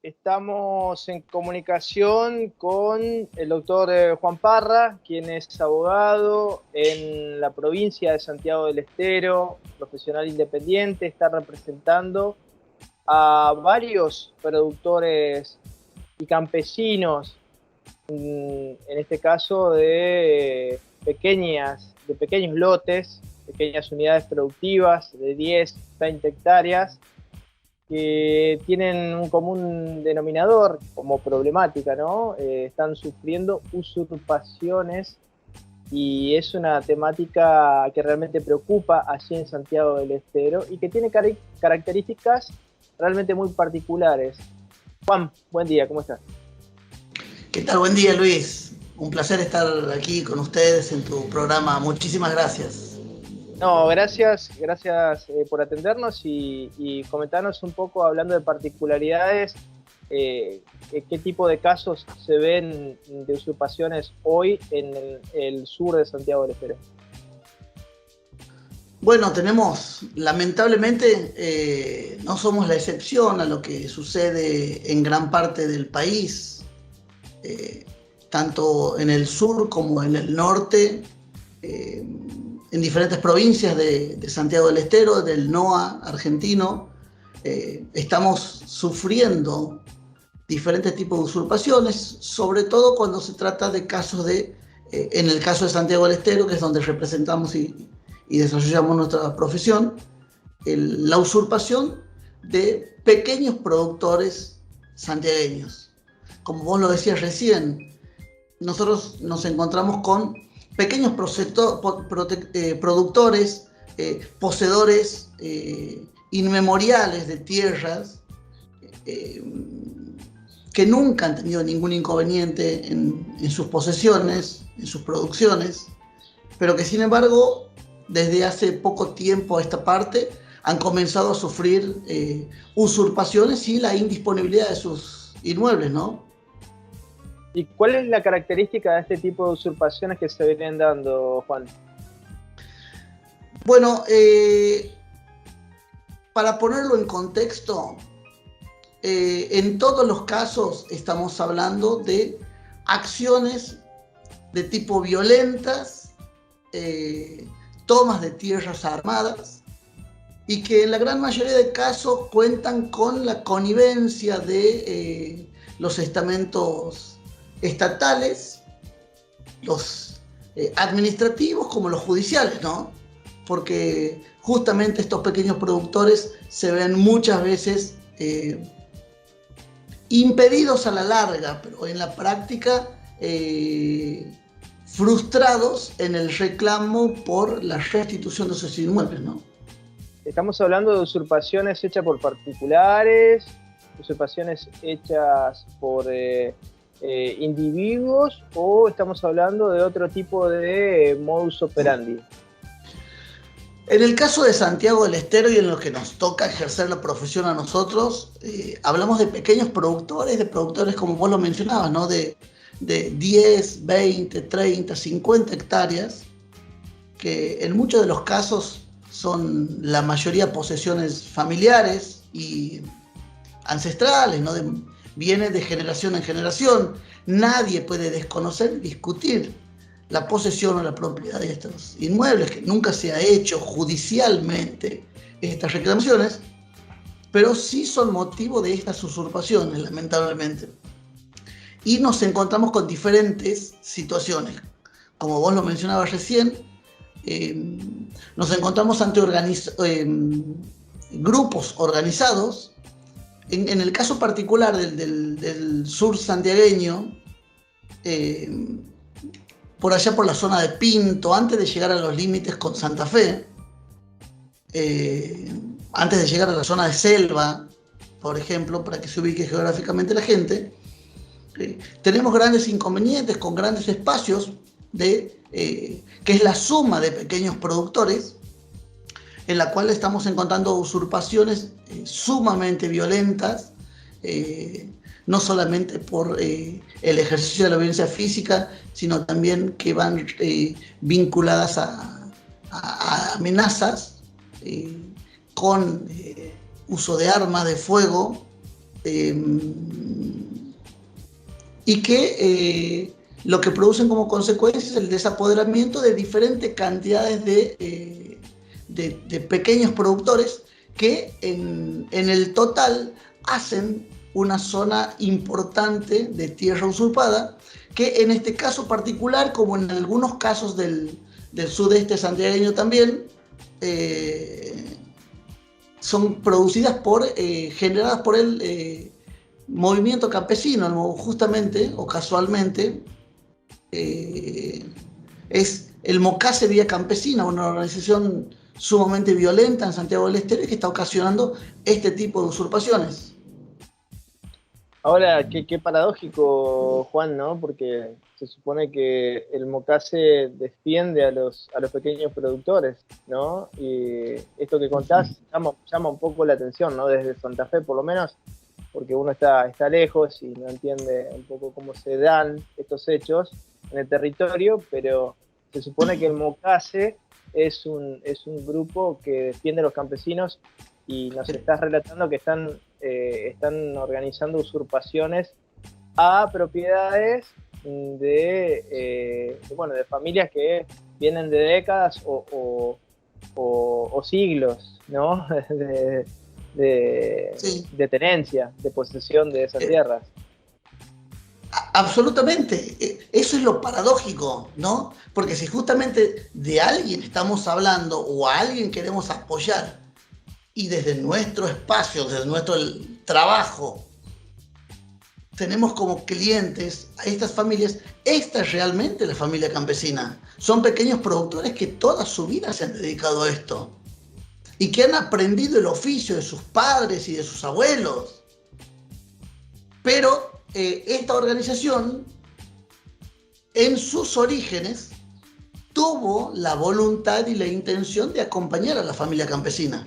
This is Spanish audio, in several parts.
Estamos en comunicación con el doctor Juan Parra, quien es abogado en la provincia de Santiago del Estero, profesional independiente, está representando a varios productores y campesinos, en este caso de pequeños lotes, pequeñas unidades productivas de 10, 20 hectáreas, que tienen un común denominador como problemática, ¿no? Están sufriendo usurpaciones y es una temática que realmente preocupa allí en Santiago del Estero y que tiene características realmente muy particulares. Juan, buen día, ¿cómo estás? ¿Qué tal? Buen día, Luis. Un placer estar aquí con ustedes en tu programa. Muchísimas gracias. No, gracias por atendernos y comentarnos un poco, hablando de particularidades, qué tipo de casos se ven de usurpaciones hoy en el sur de Santiago del Estero. Bueno, lamentablemente, no somos la excepción a lo que sucede en gran parte del país, tanto en el sur como en el norte, en diferentes provincias de Santiago del Estero, del NOA argentino. Estamos sufriendo diferentes tipos de usurpaciones, sobre todo cuando se trata de casos en el caso de Santiago del Estero, que es donde representamos y desarrollamos nuestra profesión, la usurpación de pequeños productores santiagueños. Como vos lo decías recién, nosotros nos encontramos con pequeños productores, poseedores inmemoriales de tierras, que nunca han tenido ningún inconveniente en sus posesiones, en sus producciones, pero que sin embargo desde hace poco tiempo a esta parte han comenzado a sufrir usurpaciones y la indisponibilidad de sus inmuebles, ¿no? ¿Y cuál es la característica de este tipo de usurpaciones que se vienen dando, Juan? Bueno, para ponerlo en contexto, en todos los casos estamos hablando de acciones de tipo violentas, tomas de tierras armadas, y que en la gran mayoría de casos cuentan con la connivencia de los estamentos estatales, los administrativos como los judiciales, ¿no? Porque justamente estos pequeños productores se ven muchas veces impedidos a la larga, pero en la práctica frustrados en el reclamo por la restitución de sus inmuebles, ¿no? Estamos hablando de usurpaciones hechas por particulares, usurpaciones hechas por individuos, o estamos hablando de otro tipo de modus operandi. En el caso de Santiago del Estero y en lo que nos toca ejercer la profesión a nosotros, hablamos de pequeños productores, como vos lo mencionabas, ¿no? De 10, 20, 30, 50 hectáreas, que en muchos de los casos son la mayoría posesiones familiares y ancestrales, ¿no? Viene de generación en generación. Nadie puede desconocer, discutir la posesión o la propiedad de estos inmuebles, que nunca se ha hecho judicialmente estas reclamaciones, pero sí son motivo de estas usurpaciones, lamentablemente. Y nos encontramos con diferentes situaciones. Como vos lo mencionabas recién, nos encontramos ante grupos organizados. En el caso particular del sur santiagueño, por allá por la zona de Pinto, antes de llegar a los límites con Santa Fe, antes de llegar a la zona de Selva, por ejemplo, para que se ubique geográficamente la gente, tenemos grandes inconvenientes con grandes espacios que es la suma de pequeños productores, en la cual estamos encontrando usurpaciones sumamente violentas, no solamente por el ejercicio de la violencia física, sino también que van vinculadas a amenazas con uso de armas de fuego, y que lo que producen como consecuencia es el desapoderamiento de diferentes cantidades de pequeños productores que en el total hacen una zona importante de tierra usurpada, que en este caso particular, como en algunos casos del sudeste santiagueño también, son producidas generadas por el movimiento campesino, justamente o casualmente. Es el Mocase Vía Campesina, una organización sumamente violenta en Santiago del Estero y que está ocasionando este tipo de usurpaciones. Ahora, qué paradójico, Juan, ¿no? Porque se supone que el Mocase defiende a los pequeños productores, ¿no? Y esto que contás llama un poco la atención, ¿no? Desde Santa Fe, por lo menos, porque uno está lejos y no entiende un poco cómo se dan estos hechos en el territorio, pero se supone que el Mocase es un grupo que defiende a los campesinos y nos estás relatando que están organizando usurpaciones a propiedades de familias que vienen de décadas o siglos, ¿no? de tenencia, de posesión de esas tierras. Absolutamente, eso es lo paradójico, ¿no? Porque si justamente de alguien estamos hablando o a alguien queremos apoyar y desde nuestro espacio, desde nuestro trabajo, tenemos como clientes a estas familias, esta es realmente la familia campesina. Son pequeños productores que toda su vida se han dedicado a esto y que han aprendido el oficio de sus padres y de sus abuelos. Pero esta organización, en sus orígenes, tuvo la voluntad y la intención de acompañar a la familia campesina.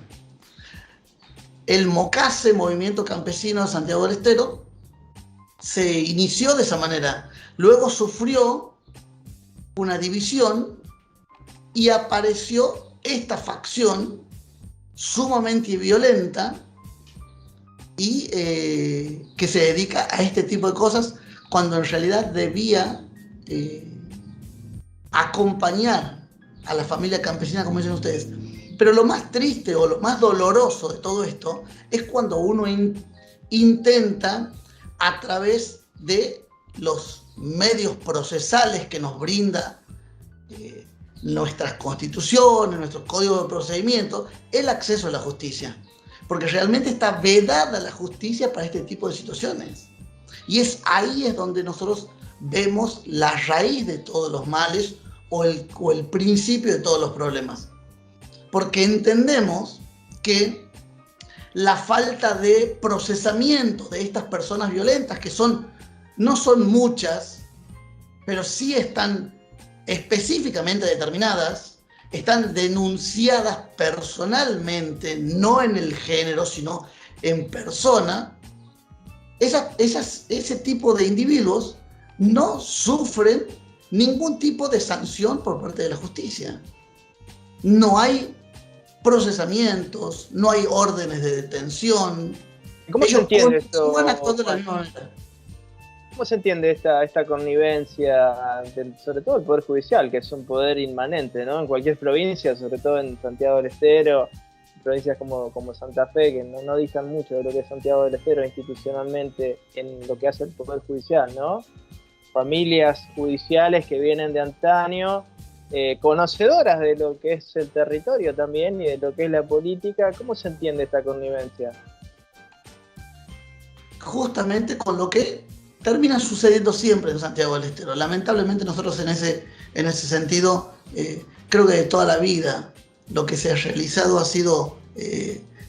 El Mocase, Movimiento Campesino de Santiago del Estero, se inició de esa manera. Luego sufrió una división y apareció esta facción sumamente violenta y que se dedica a este tipo de cosas cuando en realidad debía acompañar a la familia campesina, como dicen ustedes. Pero lo más triste o lo más doloroso de todo esto es cuando uno intenta, a través de los medios procesales que nos brinda nuestras constituciones, nuestros códigos de procedimiento, el acceso a la justicia. Porque realmente está vedada la justicia para este tipo de situaciones. Y ahí es donde nosotros vemos la raíz de todos los males o el principio de todos los problemas. Porque entendemos que la falta de procesamiento de estas personas violentas, que no son muchas, pero sí están específicamente determinadas, están denunciadas personalmente, no en el género, sino en persona, ese tipo de individuos no sufren ningún tipo de sanción por parte de la justicia. No hay procesamientos, no hay órdenes de detención. ¿Cómo se entiende esto? Actuando de la misma manera. ¿Cómo se entiende esta connivencia, sobre todo el Poder Judicial, que es un poder inmanente, ¿no? En cualquier provincia, sobre todo en Santiago del Estero, provincias como Santa Fe, que no distan mucho de lo que es Santiago del Estero institucionalmente en lo que hace el Poder Judicial, ¿no? Familias judiciales que vienen de antaño, conocedoras de lo que es el territorio también y de lo que es la política. ¿Cómo se entiende esta connivencia? Justamente con lo que termina sucediendo siempre en Santiago del Estero. Lamentablemente nosotros en ese sentido, creo que de toda la vida lo que se ha realizado ha sido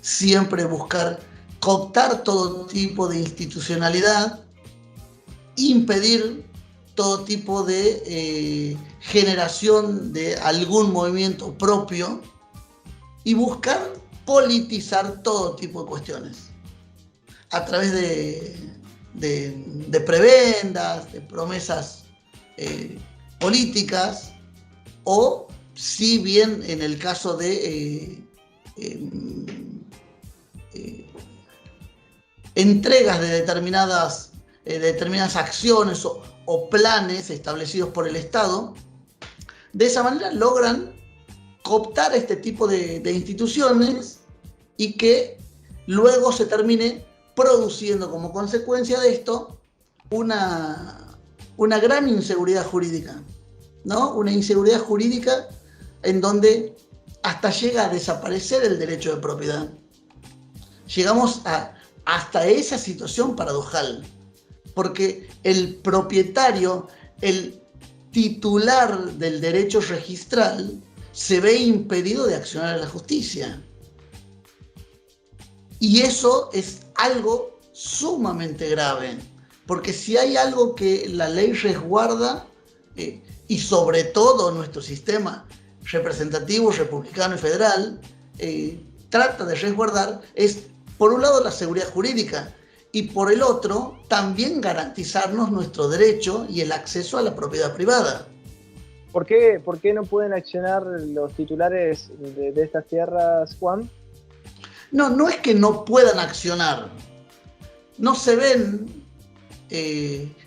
siempre buscar cooptar todo tipo de institucionalidad, impedir todo tipo de generación de algún movimiento propio y buscar politizar todo tipo de cuestiones a través de prebendas, de promesas políticas, o si bien en el caso de entregas de determinadas acciones o planes establecidos por el Estado. De esa manera logran cooptar este tipo de instituciones y que luego se termine produciendo como consecuencia de esto una gran inseguridad jurídica, ¿no? Una inseguridad jurídica en donde hasta llega a desaparecer el derecho de propiedad. Llegamos hasta esa situación paradojal, porque el propietario, el titular del derecho registral, se ve impedido de accionar a la justicia. Y eso es algo sumamente grave, porque si hay algo que la ley resguarda, y sobre todo nuestro sistema representativo, republicano y federal, trata de resguardar, es por un lado la seguridad jurídica y por el otro también garantizarnos nuestro derecho y el acceso a la propiedad privada. ¿Por qué no pueden accionar los titulares de estas tierras, Juan? No es que no puedan accionar, no se ven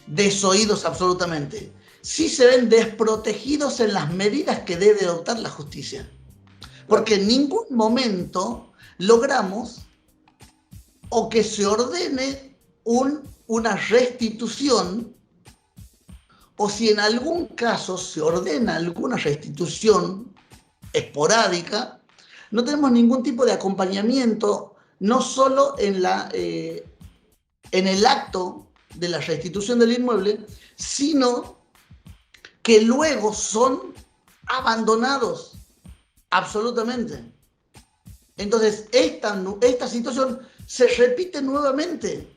desoídos absolutamente, sí se ven desprotegidos en las medidas que debe adoptar la justicia, porque en ningún momento logramos o que se ordene una restitución, o si en algún caso se ordena alguna restitución esporádica, no tenemos ningún tipo de acompañamiento, no solo en el acto de la restitución del inmueble, sino que luego son abandonados absolutamente. Entonces, esta situación se repite nuevamente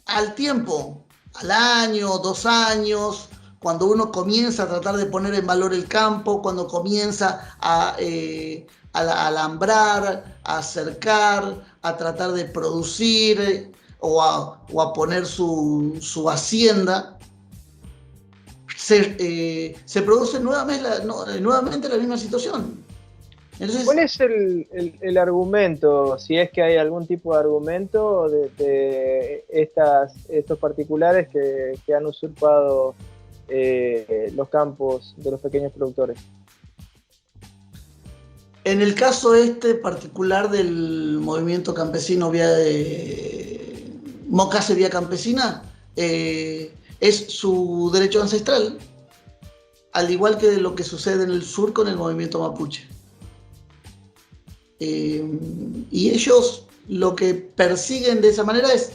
al tiempo, al año, 2 años, cuando uno comienza a tratar de poner en valor el campo, cuando comienza a alambrar, a acercar, a tratar de producir o a poner su hacienda, se produce nuevamente la misma situación. Entonces, ¿cuál es el argumento, si es que hay algún tipo de argumento de estos particulares que han usurpado los campos de los pequeños productores? En el caso particular del movimiento campesino Mocase Vía Campesina, es su derecho ancestral, al igual que lo que sucede en el sur con el movimiento mapuche. Y ellos lo que persiguen de esa manera es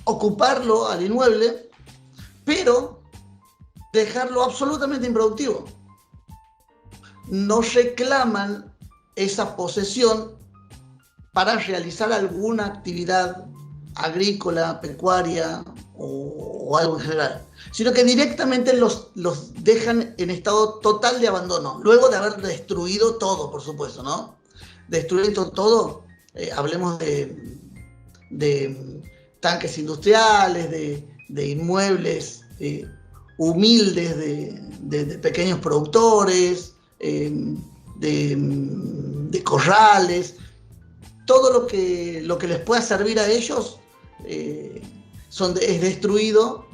ocuparlo al inmueble, pero dejarlo absolutamente improductivo. No reclaman esa posesión para realizar alguna actividad agrícola, pecuaria o algo en general, sino que directamente los dejan en estado total de abandono, luego de haber destruido todo, por supuesto, ¿no? Destruido todo, hablemos de tanques industriales, de inmuebles humildes de pequeños productores, de corrales, todo lo que les pueda servir a ellos es destruido,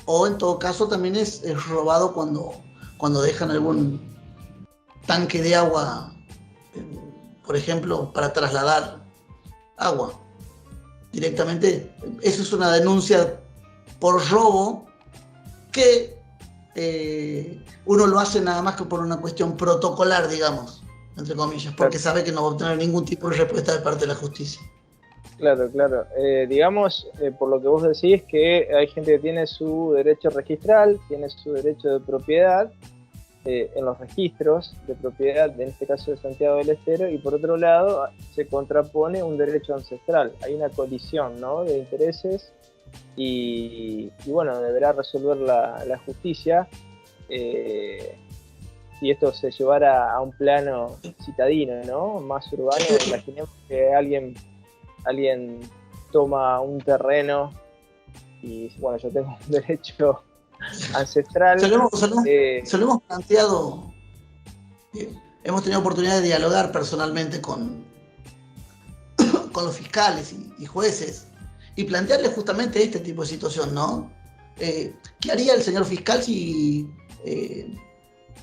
o en todo caso también es robado cuando dejan algún tanque de agua, por ejemplo, para trasladar agua. Directamente, eso es una denuncia por robo que uno lo hace nada más que por una cuestión protocolar, digamos, entre comillas, porque sabe que no va a obtener ningún tipo de respuesta de parte de la justicia. Claro. Digamos, por lo que vos decís, que hay gente que tiene su derecho registral, tiene su derecho de propiedad en los registros de propiedad, en este caso de Santiago del Estero, y por otro lado se contrapone un derecho ancestral. Hay una colisión, ¿no?, de intereses y bueno, deberá resolver la justicia si esto se llevara a un plano citadino, ¿no?, más urbano. Imaginemos que alguien toma un terreno y, bueno, yo tengo un derecho ancestral. Se lo hemos planteado, hemos tenido oportunidad de dialogar personalmente con los fiscales y jueces y plantearles justamente este tipo de situación, ¿no? ¿Qué haría el señor fiscal si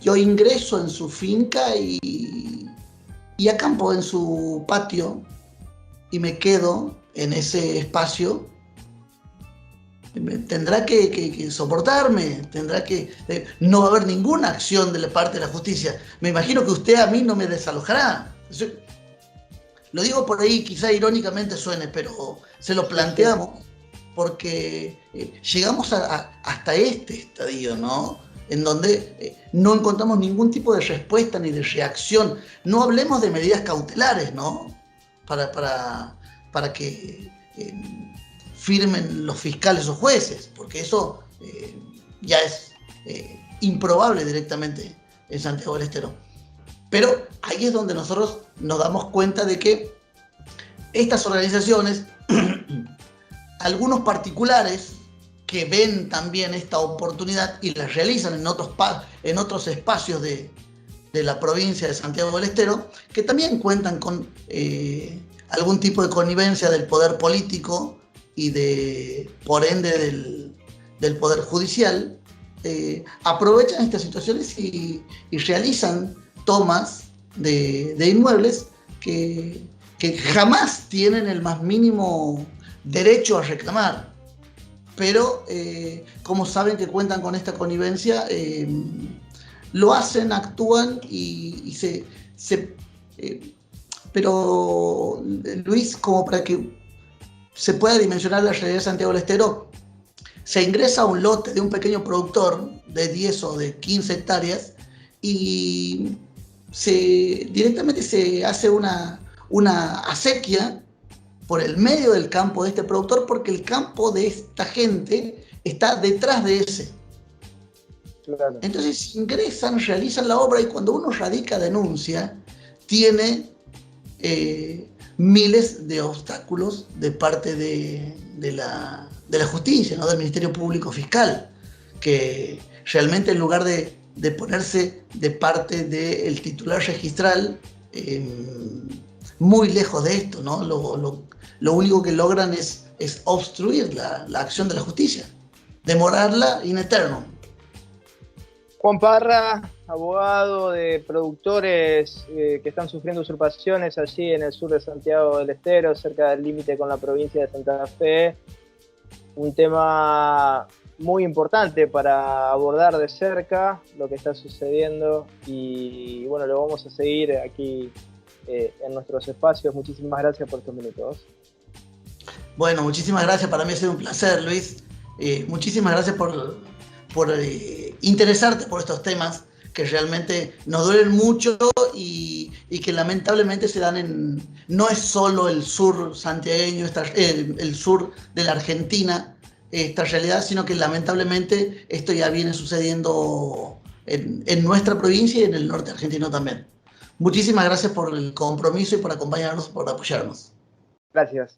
yo ingreso en su finca y acampo en su patio y me quedo en ese espacio? Tendrá que soportarme, no va a haber ninguna acción de la parte de la justicia. Me imagino que usted a mí no me desalojará. Lo digo por ahí, quizá irónicamente suene, pero se lo planteamos porque llegamos hasta este estadio, ¿no? En donde no encontramos ningún tipo de respuesta ni de reacción. No hablemos de medidas cautelares, ¿no? Para que firmen los fiscales o jueces, porque eso ya es improbable directamente en Santiago del Estero. Pero ahí es donde nosotros nos damos cuenta de que estas organizaciones, algunos particulares que ven también esta oportunidad y la realizan en otros espacios de la provincia de Santiago del Estero, que también cuentan con algún tipo de connivencia del poder político y por ende del poder judicial, aprovechan estas situaciones y realizan tomas de inmuebles que jamás tienen el más mínimo derecho a reclamar. Pero como saben que cuentan con esta connivencia, lo hacen, actúan pero Luis, como para que se pueda dimensionar la realidad de Santiago del Estero, se ingresa a un lote de un pequeño productor de 10 o de 15 hectáreas y directamente se hace una acequia por el medio del campo de este productor, porque el campo de esta gente está detrás de ese. Claro. Entonces ingresan, realizan la obra y cuando uno radica denuncia, tiene miles de obstáculos de parte de la justicia, ¿no? Del Ministerio Público Fiscal, que realmente en lugar de ponerse de parte del titular registral, muy lejos de esto, ¿no? Lo único que logran es obstruir la acción de la justicia, demorarla in eternum. Juan Parra, abogado de productores que están sufriendo usurpaciones allí en el sur de Santiago del Estero, cerca del límite con la provincia de Santa Fe. Un tema muy importante para abordar de cerca lo que está sucediendo y bueno, lo vamos a seguir aquí en nuestros espacios. Muchísimas gracias por estos minutos. Bueno, muchísimas gracias. Para mí ha sido un placer, Luis. Muchísimas gracias por interesarte por estos temas que realmente nos duelen mucho y que lamentablemente se dan no es solo el sur santiagueño, el sur de la Argentina, esta realidad, sino que lamentablemente esto ya viene sucediendo en nuestra provincia y en el norte argentino también. Muchísimas gracias por el compromiso y por acompañarnos, por apoyarnos. Gracias.